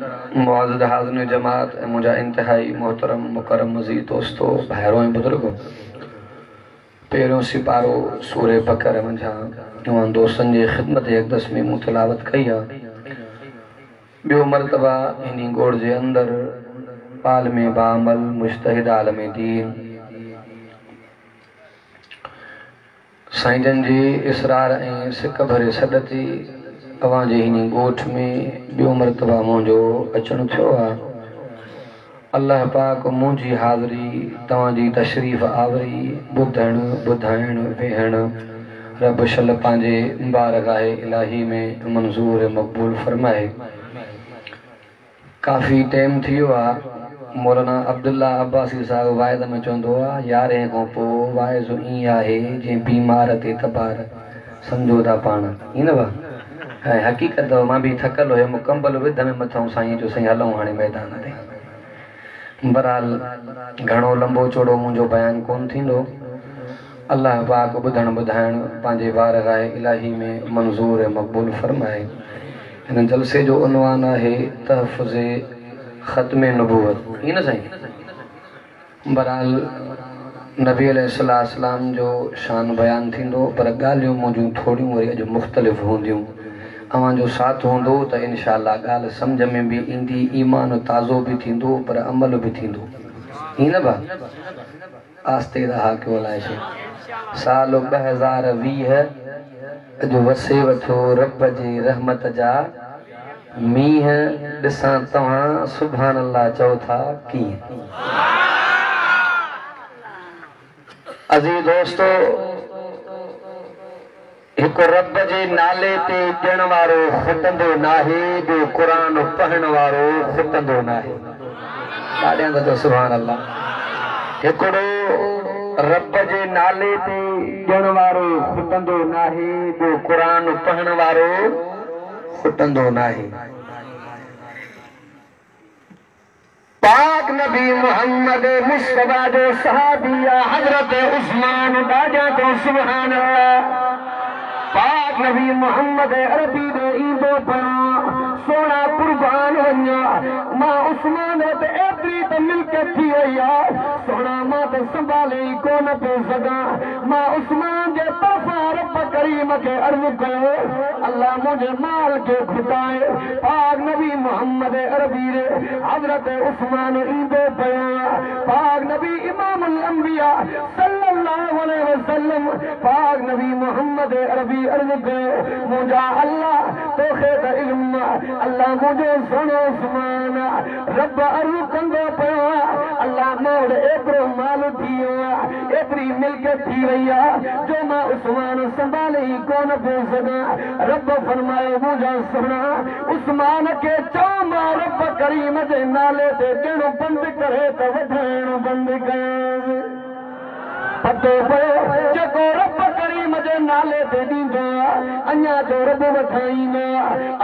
मुआज़्ज़ज़ हाज़िरीन जमात मुझा इंतहाई मोहतरम मुकरम मज़ीद दोस्तों भाइरों ऐं बुज़ुर्गों, पहिरियों सिपारो सूरे बक़रा मंझां तव्हां दोस्तनि जी ख़िदमत अक़दस में मूं तिलावत कई आहे। ॿियो मरतबा इन गोड़ जे अंदरि आलमे बामल मुज्तहिद आलमे दीन साईं जन जी इसरार ऐं सिक भरे सॾ ते अवां जे हिन ॻोठ में ॿियो मरतबा मुंहिंजो अचणु थियो आहे। अल्लाह पाक मुंहिंजी हाज़िरी तव्हां जी तशरीफ़ आवरी ॿुधणु ॿुधाइणु वेहणु रब शल पंहिंजे बारगाह इलाही में मंज़ूर मक़बूल फरमाए। काफ़ी टाइम थी वियो आहे। मौलाना अब्दुल्ला अब्बासी साहब वाइद में चवंदो आहे, यारहें खां पोइ वाइज़ ईअं आहे जीअं बीमार ते तबार सम्झो था पाण ईअं न भाउ। ऐं हक़ीक़त मां बि थकल हुयुमि, कंबल विध में मथां साईं जो साईं हलूं हाणे मैदान ते। बहरहाल घणो लंबो चौड़ो मुंहिंजो बयानु कोन थींदो। अल्लाह पाक ॿुधणु ॿुधाइणु पंहिंजे बारगाह इलाही में मंज़ूर मक़बूल फरमाए। हिन जलसे जो उनवान आहे तहफ़्फ़ुज़े ख़त्मे नबूवत ईअं न साईं। बहरहाल नबी अलैहिस्सलाम जो शान बयानु थींदो, पर ॻाल्हियूं मुंहिंजूं थोड़ियूं वरी अॼु मुख़्तलिफ़ हूंदियूं। अवां जो साथ हूंदो त इंशाअल्लाह ॻाल्हि सम्झ में बि ईंदी, ईमान ताज़ो बि थींदो पर अमल बि थींदो ईअं न भाउ। आस्ते रहा क्यों अलाए छे साल 2020 अॼु वसे वठो रब जी रहमत जा मींहं ॾिसां तव्हां सुभान अल्लाह चओ था कीअं। अज़ीज़ दोस्तो, हिकु रब जे नाले ते ॾियण वारो खुटंदो नाहे, ॿियो क़ुरान पढ़ण वारो खुटंदो नाहे। ॾाढियां त सुभान अल्लाह। हिकिड़ो रब जे नाले ते ॾियण वारो खुटंदो नाहे, ॿियो क़ुरान पढ़ण वारो खुटंदो नाहे। पाक नबी मोहम्मद मुस्तफा जो सहाबिया हजरत उस्मान ॾाढा तो सुभान अल्लाह। पाक नबी मोहम्मद अरबी दे ईंदो पियो सोना कुर्बान वञा मां उस्मान ते एतिरी त मिल्कियत थी वई आहे सोना मां त संभाले ई कोन पियो सघां। मां उस्मान जे तरफ़ां रब करीम खे अर्ज़ु कयो, अल्लाह मुंहिंजे माल खे घुटाए। पाक नबी मोहम्मद अरबी रे हज़रत उस्मान ईंदो पियो। पाक नबी इमामुल अंबिया सल्लल्लाहु अलैहि वसल्लम पाक नबी मोहम्मद अरबी अर्ज़ु कयो, मुंहिंजा अल्लाह तोखे त इल्म अल्लाह मुंहिंजो सोनो उस्मान रब अर्ज़ु कंदो पियो, अल्लाह मां वटि एतिरो माल थी वियो आहे, एतिरी मिल्कियत थी वई आहे जो मां उस्मान संभाले ई कोन पियो सघां। रब फरमायो, मुंहिंजा सोना उस्मान खे चओ मां रब करीम जे नाले ते ॾियणु बंदि करे त वधाइणु बंदि कयां। पतो पियो जेको रब करीम जे नाले ते ॾींदो अञा जो रब वधाईंदो।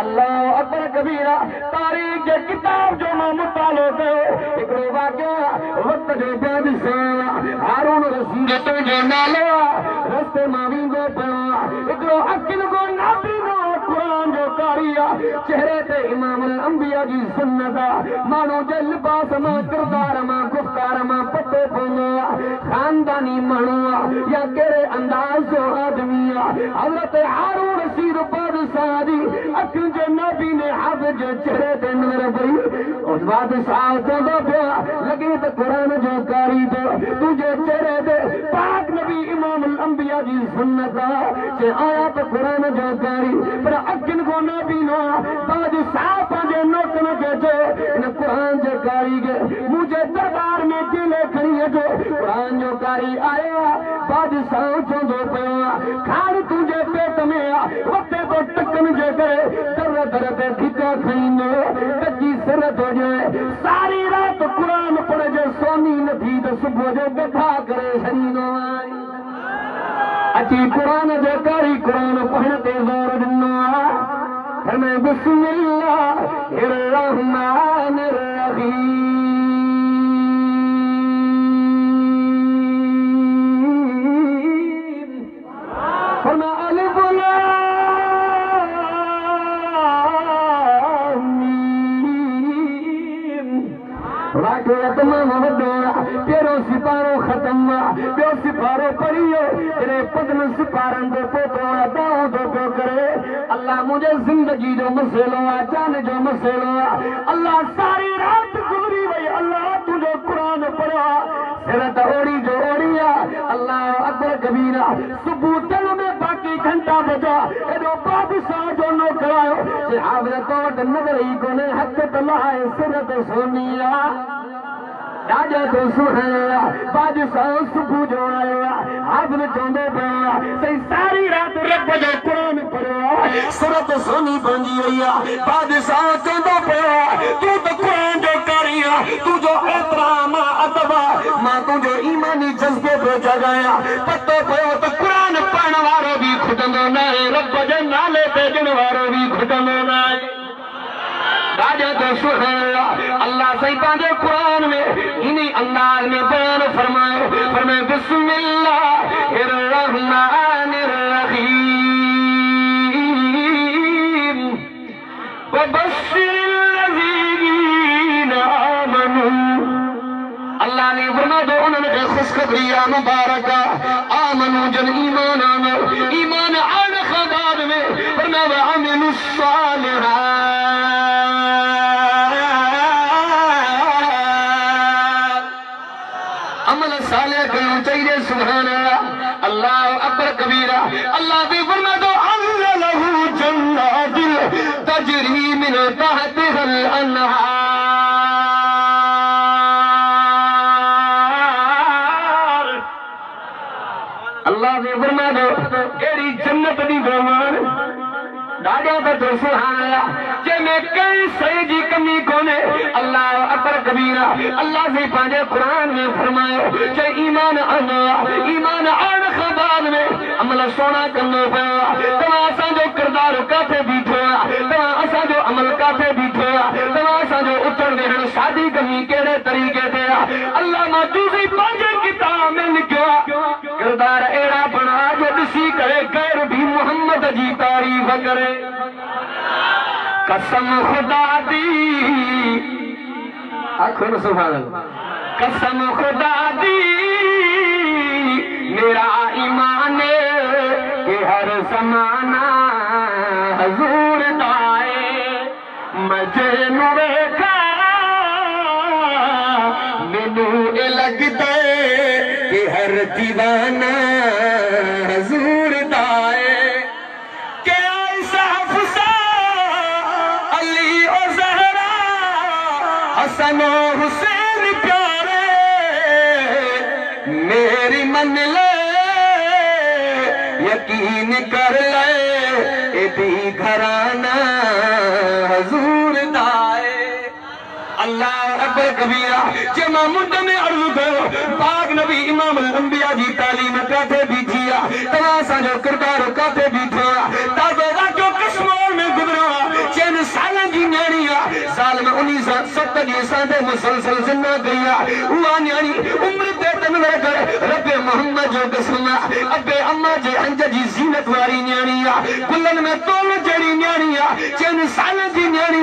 अल्लाह अकबर कबीरा तारीख़ जे किताब जो मां मुतालो कयो। हिकिड़ो वाक़ियो वक़्त जो बादशाह हारून रशीद जो नालो रस्ते मां वेंदो पियो। हिकिड़ो अखियुनि को नाबीनो क़ुरान जो कारी आहे, चेहरे ते इमामुल अंबिया जी सुन्नत आहे। माण्हू जे लिबास मां किरदार मां गुफ़्तार मां पतो पवंदो आहे खानदानी माण्हू आहे या कहिड़े अंदाज़ जो आदमी आहे। हज़रत हारून रशीद बादशाह जी अखियुनि जे नाबीने हाफ़िज़ जे चेहरे ते नज़र पई। उस बादशाह चवंदो पियो, लॻे त क़ुरान जो कारी तो तुंहिंजे चेहरे ते पाक नबी इमामुल अंबिया जी सुन्नत आहे। जे आया त क़ुरान जो कारी पर अखियुनि को नाबीनो बादशाह पंहिंजे नौकरनि खे चयो, इन क़ुरान जे कारी खे मुंहिंजे दरबार में जेले खणी अचो। क़ुरान जो कारी आयो बादशाह चवंदो पियो, खाण तुंहिंजे पेट में वते तो टकनि जे करे दर दर ते धिका खाईंदो, कची सिर थो ॾिए। सारी राति क़ुरान पढ़जे सोनी नथी त सुबुह जो गथा करे छॾींदो आहे। अची क़ुरान जे कारी क़ुरान पढ़ण ते ज़ोर ॾिनो आहे। मैं बिस्मिल्लाहिर रहमानिर रहीम फरमा अलिफ लाम मीम वाकई तमाम वॾो पहिरों सिपारो ख़त्म ॿियो सिपारो पढ़ियो तेरे पदन सिपारनि ते पहुतो दाओ थो पियो करे अल्लाह मुझे जिंदगी जो मसइलो आहे जान जो मसइलो आहे अल्लाह सारी रात गुज़री वई अल्लाह तुझो कुरान पढ़ियो सिरत ओड़ी जो ओड़ी आहे अल्लाह अकबर कबीरा सुबुह थियण में बाक़ी घंटा बचा एॾो बादशाह जो नौकर आयो जे हाफ़िज़ तो वटि नज़र ई कोन्हे हथ त लहाए सिरत सोनी आहे राजा तो सुहाना बादशाह सुबुह जो आयो हाफ़िज़ चवंदो पियो सही सारी रात रब जो कुरान पढ़ियो सूरत सोनी बणजी वई आहे बादशाह चवंदो पियो तूं त कुरान जो कारी आहे तुंहिंजो एतिराम अदब मां तुंहिंजो ईमानी जज़्बो पियो जगायां पतो पियो त कुरान पढ़ण वारो बि खुटंदो न आहे रब जे नाले ते ॾियण वारो बि खुटंदो न आहे राजा तो सुहाना अल्लाह सही पंहिंजे कुरान में इन्हीं अंदाज में बयान फरमाए बिस्मिल्लाहिर रहमानिर रहीम वबश्शिरिल लज़ीना आमनू अल्लाह ने फरमाया उन्होंने खुशखबरी मुबारक आमनू जन ईमान आनो ईमान आने के बाद में फरमाया अमिलुस सालिहात अमल साले करना चाहिए सुभान अल्लाह अल्लाह अकबर कबीरा अल्लाह भी फरमाता अल्लाह लहू जन्नातिल तजरी मिन तहतिहल अनहार अल्लाह भी फरमाता एड़ी जन्नत दी गवान दादा तो सुभान अल्लाह जे में कई सही जी कमी कोने अल्लाह अकबर कबीरा अल्लाह से पांजे कुरान में फरमायो जे ईमान आने के बाद में अमल सोना करनो पियो तव्हां असांजो किरदार काथे बीठो तव्हां असांजो अमल काथे बीठो तव्हां असांजो उथण वेहण शादी कमी कहिड़े तरीक़े ते अल्लाह मौजूदी पांजे किताब में लिखियो किरदार अहिड़ा बणा जो ॾिसी करे गैर भी मोहम्मद जी तारीफ़ करे कसम खुदा दी आखो न सुभान अल्लाह कसम खुदा दी मेरा ईमान के हर ज़माना हजूर दाए मजे नु वेखा मैनू लगदे कि हर दीवाना हजूर दाए हसन हुसैन प्यारे मेरी मन ले यकीन कर ले एदी घराना हजूर दाए अल्लाह अकबर कबीरा जमा मुद्द में अर्ज कयो पाक नबी इमाम अंबिया जी तालीम काथे बीठिया तव्हां असांजो किरदार काथे बीठो ताजो वाक़ियो कश्मीर में गुज़रियो चइन सालन जी न्याणी साल में 1970 जी सादे मुसलसल जिन्ना गया उहा न्याणी उम्र ते तनवर कर रब मोहम्मद जो कसम अबे अम्मा जे अंज जी जीनत वारी न्याणी गुलन में तोल जड़ी न्याणी चइन सालन जी न्याणी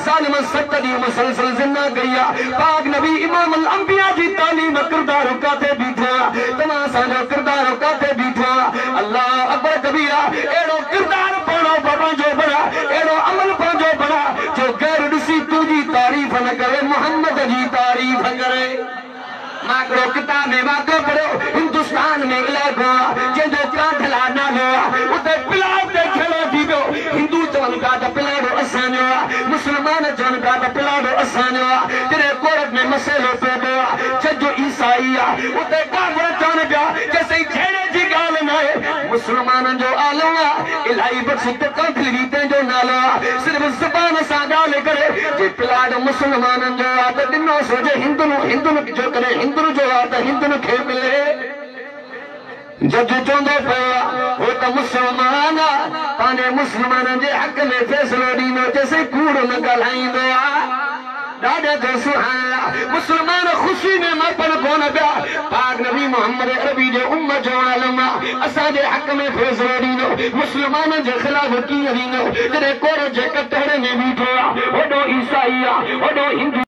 साल में 70 जी मुसलसल जिन्ना गया पाक नबी इमाम अल अंबिया जी तालीम किरदार काथे बीठो तमा साजो किरदार काथे बीठो अल्लाह अकबर कबीरा एड़ो किरदार पड़ो बाबा जो बड़ा एड़ो अमल पंजो बड़ा जो गैर ॾिसी तुझी तारीफ़ न करे मोहम्मद जी तारीफ़ करे मां हिकिड़ो किताब में वाक़ियो पढ़ियो हिंदुस्तान में इलाइक़ो जंहिंजो काठला नालो उते पिलाड़ ते खेलो थी पियो हिंदू चवनि था त पिलाड़ो असांजो मुस्लमान चवनि था त पिलाड़ो असांजो जॾहिं कोर्ट में मसइलो पियो पियो छजो ईसाई उते काफ़िर चवनि पिया कि सही छेड़े जी ॻाल्हि न आहे मुसलमाननि जो आलो इलाही बख़्श तकलीफ़ जो नालो सिर्फ़ ज़बान सां ॻाल्हि करे जे पिलाड़ मुसलमाननि जो आहे त ॾिनो सोचे हिंदुनि जो करे हिंदुनि जो आहे त हिंदुनि खे मिले जज चवंदो पियो हो त मुसलमान पंहिंजे मुसलमाननि जे हक़ में फ़ैसिलो ॾींदो जेसि कूड़ न ॻाल्हाईंदो दादा तो सुहाना मुसलमान खुशी में मपन कोन पिया पाक नबी मोहम्मद अरबी जे उम्मत जो आलम असांजे हक़ में फ़ैसिलो ॾींदो मुसलमाननि जे ख़िलाफ़ कीअं ॾींदो जॾहिं कोर्ट जे कटहरे में बीठो होॾो ईसाई होॾो हिंदू